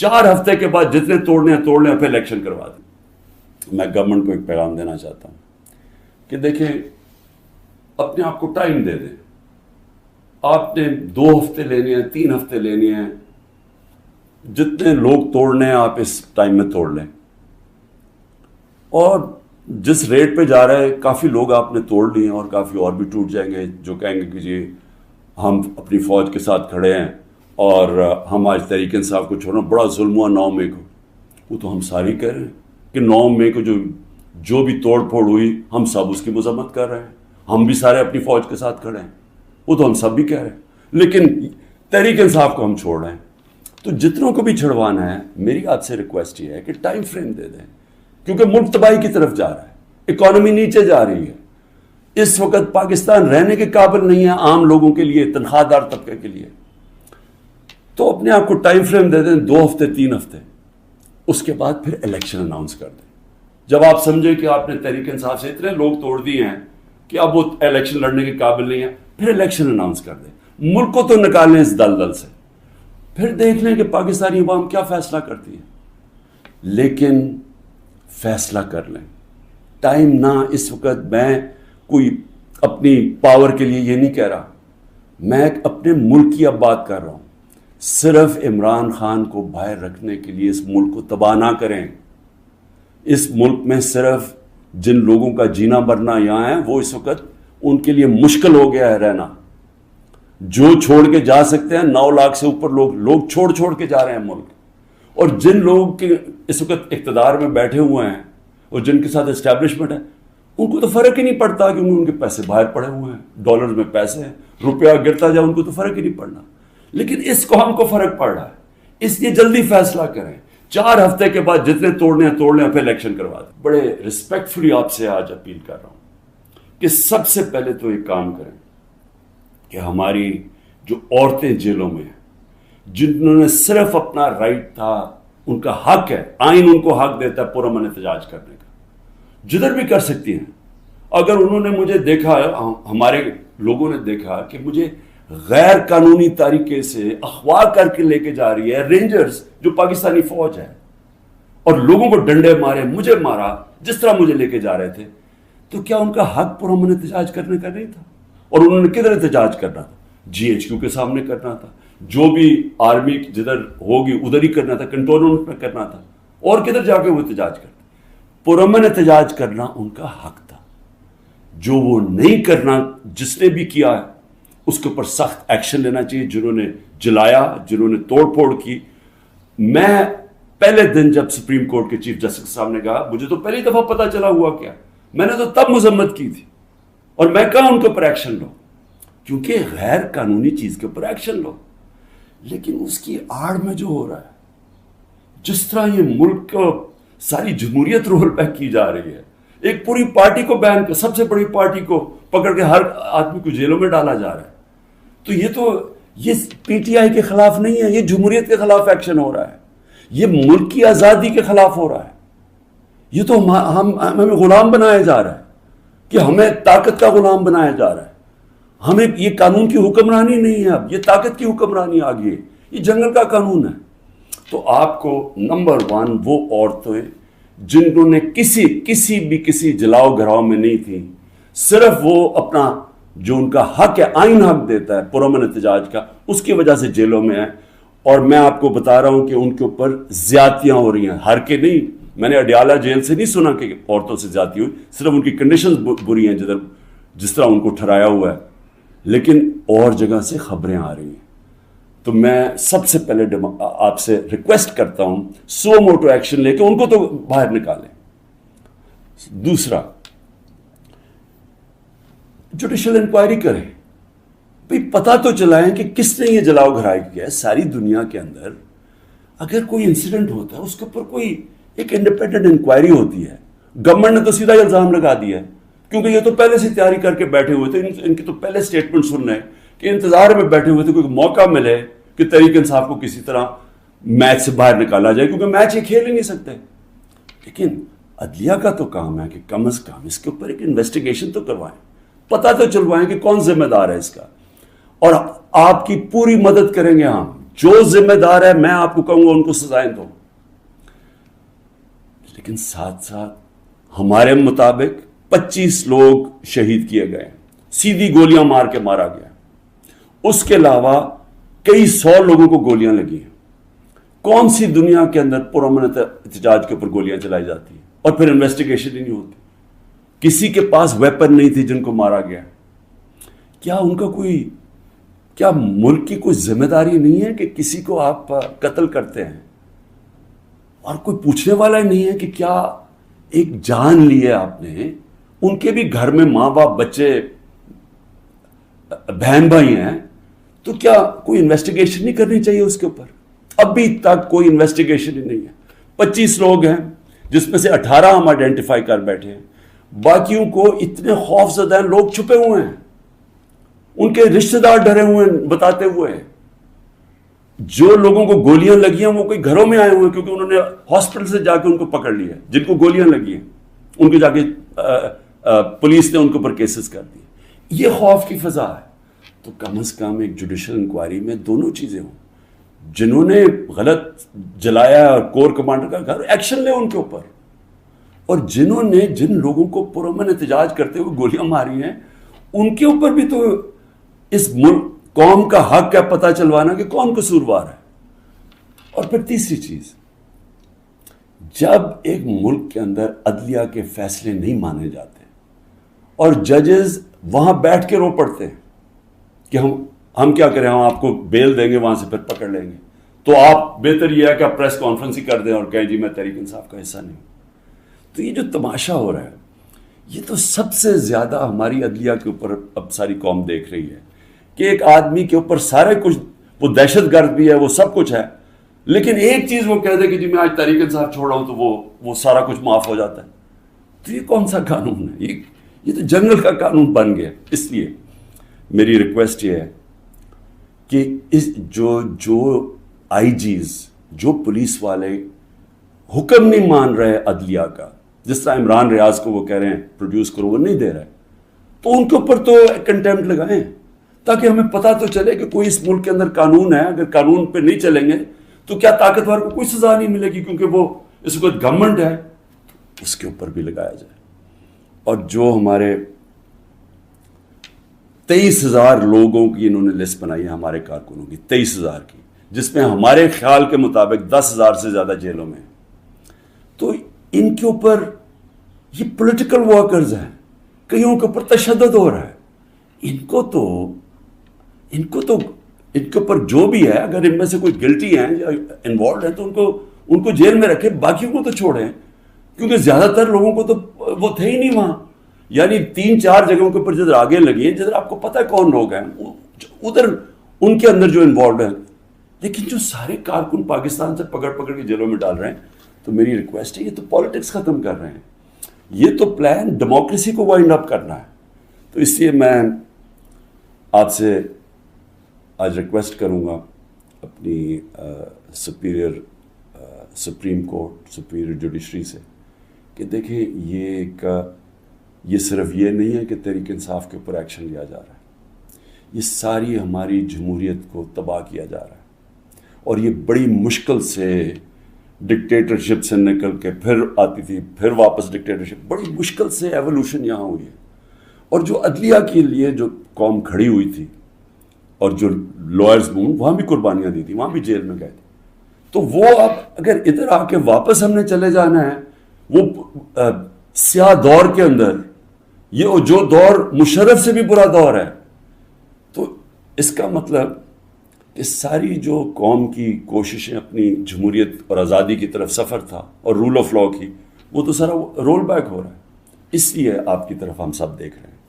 4 ہفتے کے بعد جتنے توڑنے ہیں توڑ لیں، پھر الیکشن کروا دیں۔ میں گورنمنٹ کو ایک پیغام دینا چاہتا ہوں کہ دیکھیں، اپنے آپ کو ٹائم دے دیں۔ آپ نے 2 ہفتے لینے ہیں، 3 ہفتے لینے ہیں، جتنے لوگ توڑنے ہیں آپ اس ٹائم میں توڑ لیں۔ اور جس ریٹ پہ جا رہا ہے کافی لوگ آپ نے توڑ لیے ہیں، اور کافی اور بھی ٹوٹ جائیں گے جو کہیں گے کہ جی ہم اپنی فوج کے ساتھ کھڑے ہیں اور ہم آج تحریک انصاف کو چھوڑنا، بڑا ظلم ہوا 9 مئی کو۔ وہ تو ہم ساری کہہ رہے ہیں کہ 9 مئی کو جو بھی توڑ پھوڑ ہوئی ہم سب اس کی مذمت کر رہے ہیں، ہم بھی سارے اپنی فوج کے ساتھ کھڑے ہیں، وہ تو ہم سب بھی کہہ رہے ہیں، لیکن تحریک انصاف کو ہم چھوڑ رہے ہیں۔ تو جتنوں کو بھی چھڑوانا ہے، میری آپ سے ریکویسٹ یہ ہے کہ ٹائم فریم دے دیں، کیونکہ ملک تباہی کی طرف جا رہا ہے، اکانومی نیچے جا رہی ہے۔ اس وقت پاکستان رہنے کے قابل نہیں ہے عام لوگوں کے لیے، تنخواہ دار طبقے کے لیے۔ تو اپنے آپ کو ٹائم فریم دے دیں، 2 ہفتے 3 ہفتے، اس کے بعد پھر الیکشن اناؤنس کر دیں۔ جب آپ سمجھیں کہ آپ نے تحریک انصاف سے اتنے لوگ توڑ دیے ہیں کہ اب وہ الیکشن لڑنے کے قابل نہیں ہے، پھر الیکشن اناؤنس کر دیں۔ ملک کو تو نکالیں اس دلدل سے، پھر دیکھ لیں کہ پاکستانی عوام کیا فیصلہ کرتی ہے، لیکن فیصلہ کر لیں۔ ٹائم نہ اس وقت، میں کوئی اپنی پاور کے لیے یہ نہیں کہہ رہا، میں اپنے ملک کی اب بات کر رہا ہوں۔ صرف عمران خان کو باہر رکھنے کے لیے اس ملک کو تباہ نہ کریں۔ اس ملک میں صرف جن لوگوں کا جینا مرنا یہاں ہے، وہ اس وقت ان کے لیے مشکل ہو گیا ہے رہنا۔ جو چھوڑ کے جا سکتے ہیں، 9 لاکھ سے اوپر لوگ چھوڑ کے جا رہے ہیں ملک۔ اور جن لوگ کے اس وقت اقتدار میں بیٹھے ہوئے ہیں اور جن کے ساتھ اسٹیبلشمنٹ ہے، ان کو تو فرق ہی نہیں پڑتا کہ ان کے پیسے باہر پڑے ہوئے ہیں، ڈالر میں پیسے ہیں، روپیہ گرتا جائے ان کو تو فرق ہی نہیں پڑنا، لیکن اس قوم کو فرق پڑ رہا ہے۔ اس لیے جلدی فیصلہ کریں، 4 ہفتے کے بعد جتنے توڑنے ہیں توڑ لیں، پھر الیکشن کروا دیں۔ بڑے ریسپیکٹفلی آپ سے آج اپیل کر رہا ہوں کہ سب سے پہلے تو ایک کام کریں کہ ہماری جو عورتیں جیلوں میں ہیں، جنہوں نے صرف اپنا رائٹ تھا، ان کا حق ہے، آئین ان کو حق دیتا ہے پرامن احتجاج کرنے کا، جدھر بھی کر سکتی ہیں۔ اگر انہوں نے مجھے دیکھا، ہمارے لوگوں نے دیکھا کہ مجھے غیر قانونی طریقے سے اغوا کر کے لے کے جا رہی ہے رینجرز، جو پاکستانی فوج ہے، اور لوگوں کو ڈنڈے مارے، مجھے مارا، جس طرح مجھے لے کے جا رہے تھے، تو کیا ان کا حق پرامن احتجاج کرنے کا نہیں تھا؟ اور انہوں نے کدھر احتجاج کرنا تھا؟ GHQ کے سامنے کرنا تھا، جو بھی آرمی جدھر ہوگی ادھر ہی کرنا تھا، کنٹونمنٹ میں کرنا تھا، اور کدھر جا کے وہ احتجاج کرتے؟ پرامن احتجاج کرنا ان کا حق تھا۔ جو وہ نہیں کرنا، جس نے بھی کیا ہے اس کے اوپر سخت ایکشن لینا چاہیے۔ جنہوں نے جلایا، جنہوں نے توڑ پھوڑ کی، میں پہلے دن جب سپریم کورٹ کے چیف جسٹس کے سامنے کہا، مجھے تو پہلی دفعہ پتا چلا ہوا کیا، میں نے تو تب مذمت کی تھی، اور میں کہا ان کے اوپر ایکشن لو، کیونکہ غیر قانونی چیز کے اوپر ایکشن لو۔ لیکن اس کی آڑ میں جو ہو رہا ہے، جس طرح یہ ملک کو ساری جمہوریت رول بیک کی جا رہی ہے، ایک پوری پارٹی کو بین کر، سب سے بڑی پارٹی کو پکڑ کے ہر آدمی کو جیلوں میں ڈالا جا رہا ہے، تو یہ PTI کے خلاف نہیں ہے، یہ جمہوریت کے خلاف ایکشن ہو رہا ہے، یہ ملک کی آزادی کے خلاف ہو رہا ہے۔ یہ تو ہمیں غلام بنایا جا رہا ہے، کہ ہمیں طاقت کا غلام بنایا جا رہا ہے۔ ہمیں یہ قانون کی حکمرانی نہیں ہے، اب یہ طاقت کی حکمرانی آ گئی ہے، یہ جنگل کا قانون ہے۔ تو آپ کو نمبر 1 وہ عورتیں جنہوں نے کسی جلاؤ گھراؤ میں نہیں تھی، صرف وہ اپنا جو ان کا حق ہے، آئین حق دیتا ہے پرامن احتجاج کا، اس کی وجہ سے جیلوں میں ہیں۔ اور میں آپ کو بتا رہا ہوں کہ ان کے اوپر زیادتیاں ہو رہی ہیں، ہر کے نہیں، میں نے اڈیالہ جیل سے نہیں سنا کہ عورتوں سے زیادتی ہوئی، صرف ان کی کنڈیشنز بری ہیں جس طرح ان کو ٹھہرایا ہوا ہے، لیکن اور جگہ سے خبریں آ رہی ہیں۔ تو میں سب سے پہلے آپ سے ریکویسٹ کرتا ہوں، سو موٹو ایکشن لے کے ان کو تو باہر نکالیں۔ دوسرا، جوڈیشل انکوائری کریں، بھئی پتہ تو چلائیں کہ کس نے یہ جلاؤ گھرائی کیا ہے۔ ساری دنیا کے اندر اگر کوئی انسیڈنٹ ہوتا ہے، اس کے اوپر کوئی ایک انڈیپینڈنٹ انکوائری ہوتی ہے۔ گورنمنٹ نے تو سیدھا الزام لگا دیا ہے، کیونکہ یہ تو پہلے سے تیاری کر کے بیٹھے ہوئے تھے، ان کی تو پہلے سٹیٹمنٹ سن رہے ہیں کہ انتظار میں بیٹھے ہوئے تھے کوئی موقع ملے کہ تحریک انصاف کو کسی طرح میچ سے باہر نکالا جائے، کیونکہ میچ یہ کھیل ہی نہیں سکتے۔ لیکن عدلیہ کا تو کام ہے کہ کم از کم اس کے اوپر ایک انویسٹیگیشن تو کروائیں، پتہ تو چلوائیں کہ کون ذمہ دار ہے اس کا، اور آپ کی پوری مدد کریں گے ہم جو ذمہ دار ہے میں آپ کو کہوں گا ان کو سزائیں دو، لیکن ساتھ ساتھ ہمارے مطابق 25 لوگ شہید کیے گئے، سیدھی گولیاں مار کے مارا گیا، اس کے علاوہ کئی 100 لوگوں کو گولیاں لگی ہیں۔ کون سی دنیا کے اندر پرامن احتجاج کے اوپر گولیاں چلائی جاتی ہیں اور پھر انویسٹیگیشن ہی نہیں ہوتی؟ کسی کے پاس ویپن نہیں تھی جن کو مارا گیا۔ کیا ان کا کیا ملک کی کوئی ذمہ داری نہیں ہے کہ کسی کو آپ قتل کرتے ہیں اور کوئی پوچھنے والا ہی نہیں ہے کہ کیا ایک جان لی ہے آپ نے؟ ان کے بھی گھر میں ماں باپ، بچے، بہن بھائی ہیں، تو کیا کوئی انویسٹیگیشن نہیں کرنی چاہیے اس کے اوپر؟ ابھی تک کوئی انویسٹیگیشن ہی نہیں ہے۔ 25 لوگ ہیں جس میں سے 18 ہم آئیڈینٹیفائی کر بیٹھے ہیں، باقیوں کو اتنے خوف زدہ ہیں، لوگ چھپے ہوئے ہیں، ان کے رشتہ دار ڈرے ہوئے ہیں بتاتے ہوئے۔ جو لوگوں کو گولیاں لگی ہیں وہ کوئی گھروں میں آئے ہوئے ہیں کیونکہ انہوں نے ہاسپٹل سے جا کے ان کو پکڑ لیا، جن کو گولیاں لگی ہیں ان کو جا کے پولیس نے ان کے اوپر کیسز کر دیے۔ یہ خوف کی فضا ہے۔ تو کم از کم ایک جوڈیشل انکوائری میں دونوں چیزیں ہوں، جنہوں نے غلط جلایا کور کمانڈر کا گھر، ایکشن لے ان کے اوپر، اور جنہوں نے جن لوگوں کو پرامن احتجاج کرتے ہوئے گولیاں ماری ہیں ان کے اوپر بھی تو اس ملک قوم کا حق ہے پتہ چلوانا کہ کون قصوروار ہے۔ اور پھر تیسری چیز، جب ایک ملک کے اندر عدلیہ کے فیصلے نہیں مانے جاتے اور ججز وہاں بیٹھ کے رو پڑتے ہیں کہ ہم کیا کریں، ہم آپ کو بیل دیں گے وہاں سے پھر پکڑ لیں گے، تو آپ بہتر یہ ہے کہ آپ پریس کانفرنس ہی کر دیں اور کہیں جی میں تحریک انصاف کا حصہ نہیں ہوں۔ تو یہ جو تماشا ہو رہا ہے یہ تو سب سے زیادہ ہماری عدلیہ کے اوپر اب ساری قوم دیکھ رہی ہے کہ ایک آدمی کے اوپر سارے کچھ، وہ دہشت گرد بھی ہے، وہ سب کچھ ہے، لیکن ایک چیز وہ کہہ دے کہ جی میں آج تحریک انصاف چھوڑ رہا ہوں تو وہ سارا کچھ معاف ہو جاتا ہے۔ تو یہ کون سا قانون ہے؟ یہ تو جنگل کا قانون بن گیا۔ اس لیے میری ریکویسٹ یہ ہے کہ جو آئی جیز، جو پولیس والے حکم نہیں مان رہے عدلیہ کا، جس طرح عمران ریاض کو وہ کہہ رہے ہیں پروڈیوس کرو، وہ نہیں دے رہے، تو ان کے اوپر تو کنٹیمپٹ لگائیں تاکہ ہمیں پتہ تو چلے کہ کوئی اس ملک کے اندر قانون ہے۔ اگر قانون پہ نہیں چلیں گے تو کیا طاقتور کو کوئی سزا نہیں ملے گی کیونکہ وہ اس وقت گورنمنٹ ہے، اس کے اوپر بھی لگایا جائے۔ اور جو ہمارے 23,000 لوگوں کی انہوں نے لسٹ بنائی ہے ہمارے کارکنوں کی، 23,000 کی، جس میں ہمارے خیال کے مطابق 10,000 سے زیادہ جیلوں میں ہیں، تو ان کے اوپر یہ پولیٹیکل ورکرز ہیں، کئیوں کے اوپر تشدد ہو رہا ہے۔ ان کے اوپر جو بھی ہے، اگر ان میں سے کوئی گلٹی ہیں یا انوالوڈ ہیں تو ان کو جیل میں رکھے، باقیوں کو تو چھوڑیں، کیونکہ زیادہ تر لوگوں کو تو وہ تھے ہی نہیں وہاں۔ یعنی 3-4 جگہوں کے اوپر جدھر آگے لگی ہیں، جدھر آپ کو پتہ ہے کون لوگ ہیں، ادھر ان کے اندر جو انوالوڈ ہیں، لیکن جو سارے کارکن پاکستان سے پکڑ کے جیلوں میں ڈال رہے ہیں۔ تو میری ریکویسٹ ہے، یہ تو پالیٹکس ختم کر رہے ہیں، یہ تو پلان ڈیموکریسی کو وائنڈ اپ کرنا ہے۔ تو اس لیے میں آپ سے آج ریکویسٹ کروں گا اپنی سپریم کورٹ، سپیریئر جوڈیشری سے کہ دیکھیں یہ صرف یہ نہیں ہے کہ تحریک انصاف کے اوپر ایکشن لیا جا رہا ہے، یہ ساری ہماری جمہوریت کو تباہ کیا جا رہا ہے، اور یہ بڑی مشکل سے ڈکٹیٹرشپ سے نکل کے پھر آتی تھی، پھر واپس ڈکٹیٹرشپ، بڑی مشکل سے ایولیوشن یہاں ہوئی ہے۔ اور جو عدلیہ کے لیے جو قوم کھڑی ہوئی تھی اور جو لائرز وہاں بھی قربانیاں دی تھی، وہاں بھی جیل میں گئے تھے، تو وہ اب اگر ادھر آ کے واپس ہم نے چلے جانا ہے وہ سیاہ دور کے اندر، یہ جو دور مشرف سے بھی برا دور ہے، تو اس کا مطلب کہ ساری جو قوم کی کوششیں اپنی جمہوریت اور آزادی کی طرف سفر تھا اور رول آف لا کی، وہ تو سارا رول بیک ہو رہا ہے۔ اس لیے آپ کی طرف ہم سب دیکھ رہے ہیں۔